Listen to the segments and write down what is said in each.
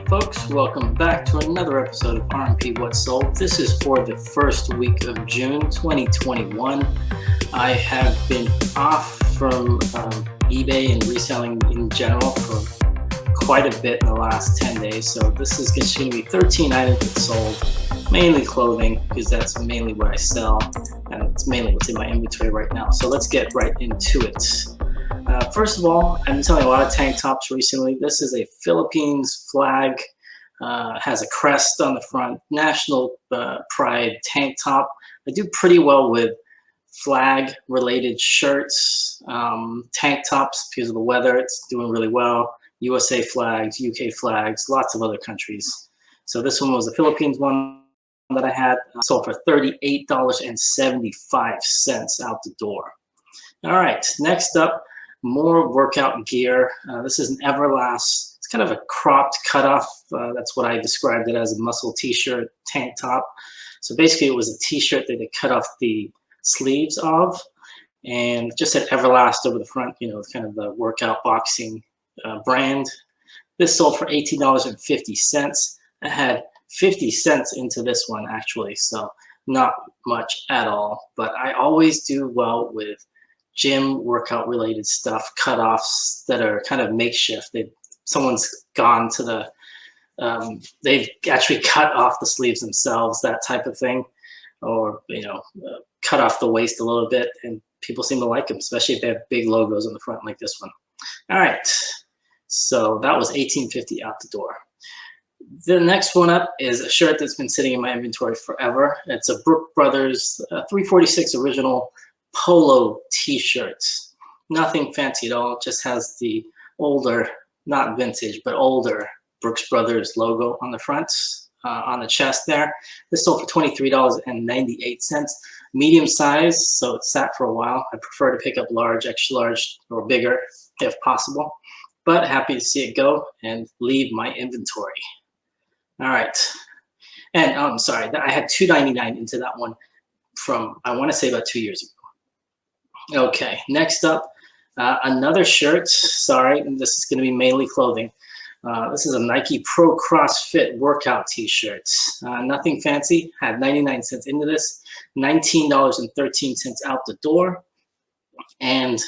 folks, welcome back to another episode of RNP What Sold. This is for the first week of June 2021. I have been off from eBay and reselling in general for quite a bit in the last 10 days. So this is going to be 13 items that sold, mainly clothing, because that's mainly what I sell and it's mainly what's in my inventory right now. So let's get right into it. First of all, I've been selling a lot of tank tops recently. This is a Philippines flag, has a crest on the front, national pride tank top. I do pretty well with flag related shirts, tank tops because of the weather. It's doing really well. USA flags, UK flags, lots of other countries. So this one was the Philippines one that I had, sold for $38.75 out the door. All right, next up, more workout gear. This is an Everlast. It's kind of a cropped cutoff. That's what I described it as, a muscle t-shirt tank top. So basically it was a t-shirt that they cut off the sleeves of and just said Everlast over the front, you know, kind of the workout boxing brand. This sold for $18.50. I had 50 cents into this one actually, so not much at all, but I always do well with gym workout related stuff, cutoffs that are kind of makeshift. Someone's gone to the, they've actually cut off the sleeves themselves, that type of thing, or, you know, cut off the waist a little bit, and people seem to like them, especially if they have big logos on the front like this one. All right, so that was $18.50 out the door. The next one up is a shirt that's been sitting in my inventory forever. It's a Brooks Brothers 346 original polo t-shirt. Nothing fancy at all, just has the older, not vintage, but older Brooks Brothers logo on the front, on the chest there. This sold for $23.98. Medium size, so it sat for a while. I prefer to pick up large, extra large, or bigger if possible, but happy to see it go and leave my inventory. All right, and I'm sorry, I had $2.99 into that one from, I want to say, about 2 years ago. Okay, next up, another shirt. Sorry, this is going to be mainly clothing. This is a Nike Pro CrossFit workout t-shirt. Nothing fancy. Had 99 cents into this, $19.13 out the door. And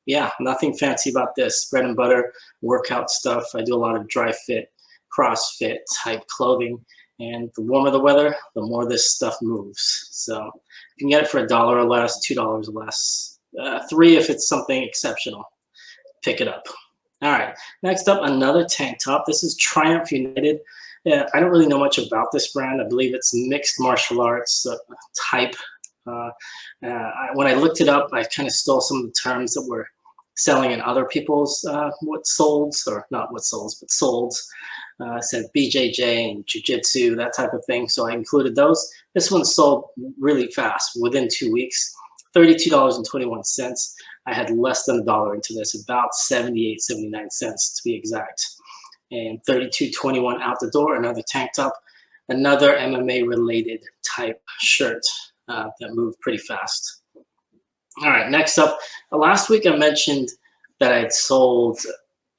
yeah, nothing fancy about this. Bread and butter workout stuff. I do a lot of dry fit, CrossFit type clothing. And the warmer the weather, the more this stuff moves. So you can get it for $1 or less, $2 or less, $3 if it's something exceptional. Pick it up. All right, next up, another tank top. This is Triumph United. I don't really know much about this brand. I believe it's mixed martial arts type. When I looked it up, I kind of stole some of the terms that were selling in other people's what solds, or not what solds, but solds. Said BJJ and Jiu-Jitsu, that type of thing. So I included those. This one sold really fast, within 2 weeks, $32.21. I had less than $1 into this, about 78, 79 cents to be exact. And $32.21 out the door, another tank top, another MMA related type shirt that moved pretty fast. All right, next up, last week I mentioned that I'd sold,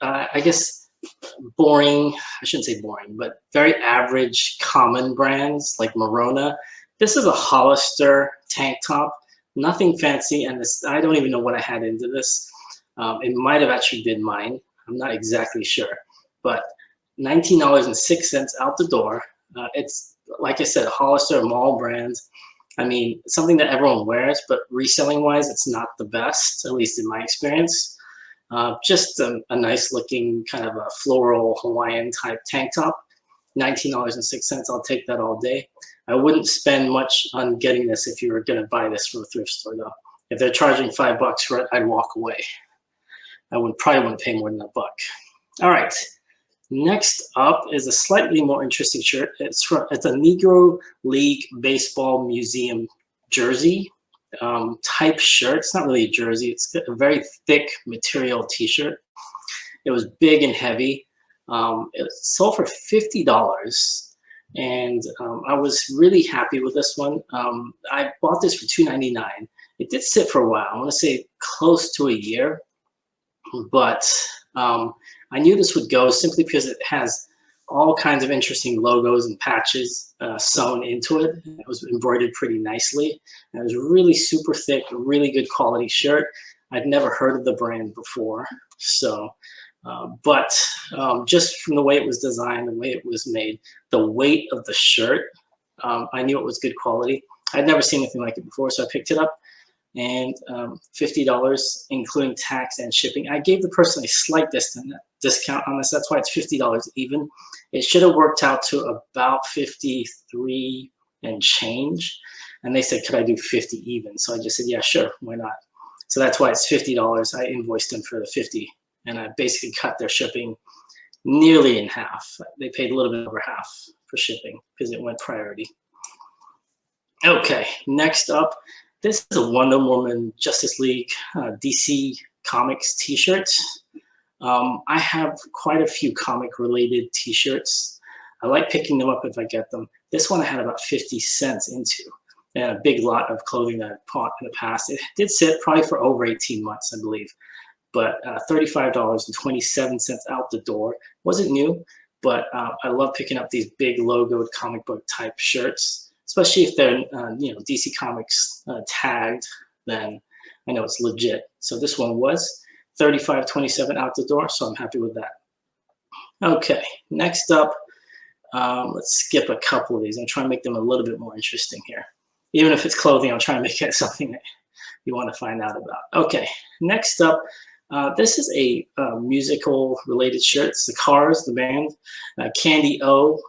I guess, boring, I shouldn't say boring, but very average common brands like Morona. This is a Hollister tank top, nothing fancy, and this, I don't even know what I had into this. It might have actually been mine. I'm not exactly sure, but $19.06 out the door. It's, like I said, Hollister mall brand. I mean, something that everyone wears, but reselling wise, it's not the best, at least in my experience. Just a nice looking kind of a floral Hawaiian type tank top, $19.06. I'll take that all day. I wouldn't spend much on getting this if you were going to buy this from a thrift store though. If they're charging $5 for it, I'd walk away. I probably wouldn't pay more than $1. All right, next up is a slightly more interesting shirt. It's a Negro League Baseball Museum jersey type shirt. It's not really a jersey. It's a very thick material t-shirt. It was big and heavy. It sold for $50, and I was really happy with this one. I bought this for $2.99. It did sit for a while. I want to say close to a year, but I knew this would go simply because it has all kinds of interesting logos and patches sewn into it. It was embroidered pretty nicely. And it was really super thick, really good quality shirt. I'd never heard of the brand before. So, just from the way it was designed, the way it was made, the weight of the shirt, I knew it was good quality. I'd never seen anything like it before, so I picked it up. And $50, including tax and shipping. I gave the person a slight discount on this. That's why it's $50 even. It should have worked out to about 53 and change. And they said, could I do 50 even? So I just said, yeah, sure, why not? So that's why it's $50. I invoiced them for the 50, and I basically cut their shipping nearly in half. They paid a little bit over half for shipping because it went priority. Okay, next up, this is a Wonder Woman Justice League DC Comics t-shirts. I have quite a few comic-related t-shirts. I like picking them up if I get them. This one I had about 50 cents into. And a big lot of clothing that I bought in the past. It did sit probably for over 18 months, I believe. But $35.27 out the door. Wasn't new, but I love picking up these big logoed comic book type shirts, especially if they're DC Comics tagged. Then I know it's legit. So this one was $35.27 out the door, so I'm happy with that. Okay, next up, let's skip a couple of these. I'm trying to make them a little bit more interesting here. Even if it's clothing, I'll try to make it something that you want to find out about. Okay, next up, this is a musical related shirt. It's the Cars, the band, Candy O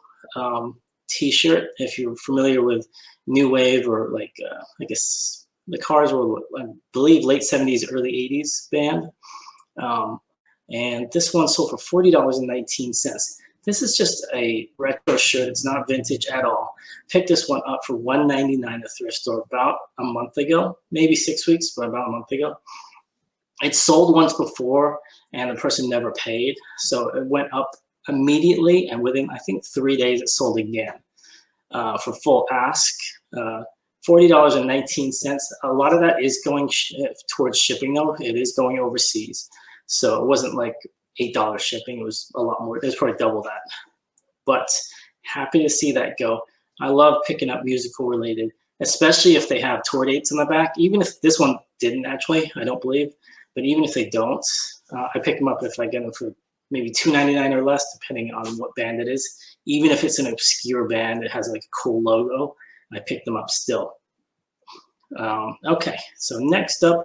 t-shirt. If you're familiar with New Wave or like, I guess the Cars were, I believe, late 70s, early 80s band. And this one sold for $40.19. This is just a retro shirt. It's not vintage at all. Picked this one up for $1.99 at a thrift store about a month ago, maybe 6 weeks, but about a month ago. It sold once before, and the person never paid. So it went up immediately, and within, I think, 3 days, it sold again for full ask. $40.19. A lot of that is going towards shipping, though. It is going overseas. So it wasn't like $8 shipping. It was a lot more. It was probably double that. But happy to see that go. I love picking up musical related, especially if they have tour dates in the back. Even if this one didn't actually, I don't believe. But even if they don't, I pick them up if I get them for maybe $2.99 or less, depending on what band it is. Even if it's an obscure band, it has like a cool logo, I pick them up still. Okay, so next up,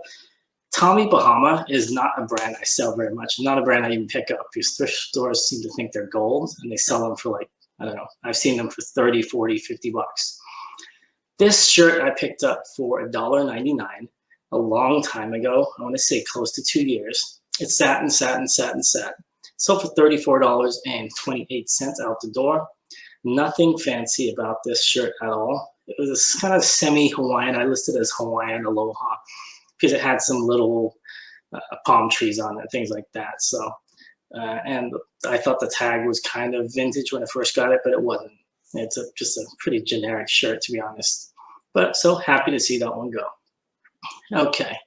Tommy Bahama is not a brand I sell very much, not a brand I even pick up because thrift stores seem to think they're gold and they sell them for like, I don't know, I've seen them for 30, 40, 50 bucks. This shirt I picked up for $1.99 a long time ago. I want to say close to 2 years. It sat and sat and sat and sat. Sold for $34.28 out the door. Nothing fancy about this shirt at all. It was kind of semi-Hawaiian. I listed it as Hawaiian Aloha because it had some little palm trees on it, things like that. So, and I thought the tag was kind of vintage when I first got it, but it wasn't. It's just a pretty generic shirt, to be honest. But so happy to see that one go. Okay,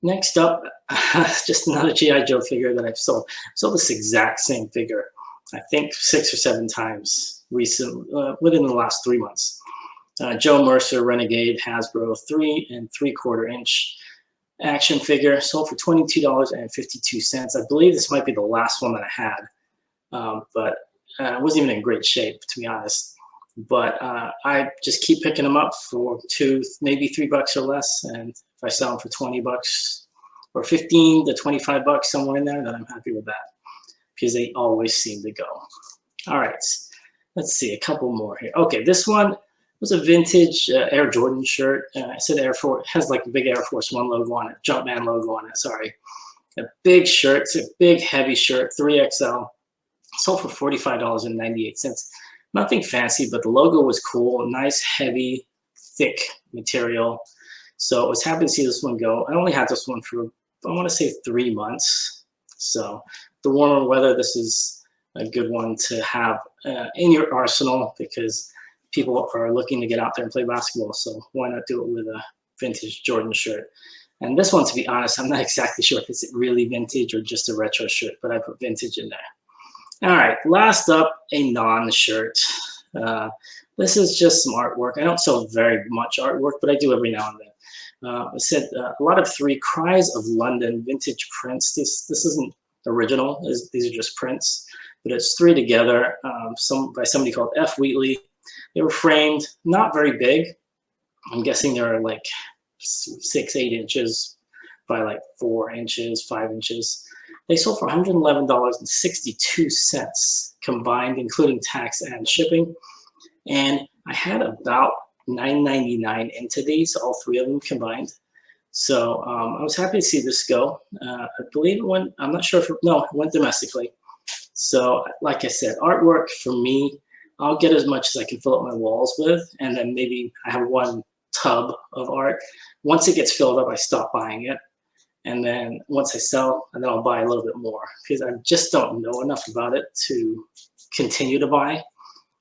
next up, just another G.I. Joe figure that I've sold. Sold this exact same figure, I think 6 or 7 times recently, within the last 3 months. Joe Mercer Renegade Hasbro 3 3/4 inch action figure, sold for $22.52. I believe this might be the last one that I had, but it wasn't even in great shape, to be honest. But I just keep picking them up for $2, maybe $3 or less, and if I sell them for 20 bucks or 15 to 25 bucks, somewhere in there, then I'm happy with that because they always seem to go. All right, let's see, a couple more here. Okay, this one was a vintage Air Jordan shirt. It said Air Force, has like a big Air Force One logo on it, Jumpman logo on it, sorry. A big shirt, it's a big heavy shirt, 3XL, sold for $45.98. Nothing fancy, but the logo was cool, nice, heavy, thick material. So I was happy to see this one go. I only had this one for, I want to say 3 months. So the warmer weather, this is a good one to have in your arsenal because people are looking to get out there and play basketball. So why not do it with a vintage Jordan shirt? And this one, to be honest, I'm not exactly sure if it's really vintage or just a retro shirt, but I put vintage in there. All right, last up, a non-shirt. This is just some artwork. I don't sell very much artwork, but I do every now and then. I said a lot of 3 Cries of London vintage prints. This isn't original. These are just prints, but it's 3 together by somebody called F. Wheatley. They were framed, not very big. I'm guessing they're like 6, 8 inches by like 4 inches, 5 inches. They sold for $111.62 combined, including tax and shipping. And I had about $9.99 into these, all 3 of them combined. So I was happy to see this go. I believe it went, I'm not sure if, no, it went domestically. So like I said, artwork for me, I'll get as much as I can fill up my walls with, and then maybe I have 1 tub of art. Once it gets filled up, I stop buying it. And then once I sell, and then I'll buy a little bit more, because I just don't know enough about it to continue to buy.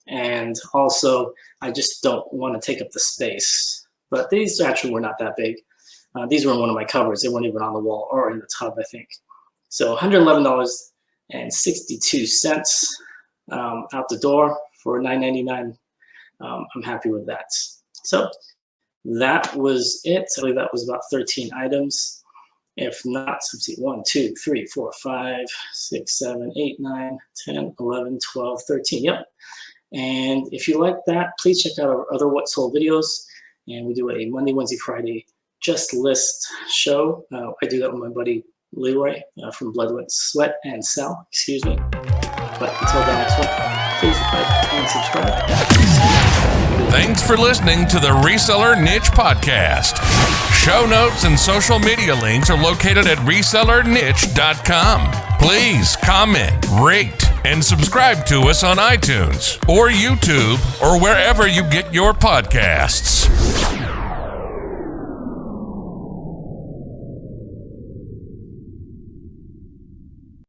And also, I just don't want to take up the space. But these actually were not that big. These were in one of my cupboards. They weren't even on the wall or in the tub, I think. So $111.62 out the door for $9.99. I'm happy with that. So that was it. I believe that was about 13 items. If not, let's see, 1, 2, 3, 4, 5, 6, 7, 8, 9, 10, 11, 12, 13. Yep. And if you like that, please check out our other What Sold videos. And we do a Monday, Wednesday, Friday just list show. I do that with my buddy Leroy from Blood, Sweat, and Sell. Excuse me. But until the next one, please like and subscribe. Thanks for listening to the Reseller Niche Podcast. Show notes and social media links are located at resellerniche.com. Please comment, rate, and subscribe to us on iTunes or YouTube or wherever you get your podcasts.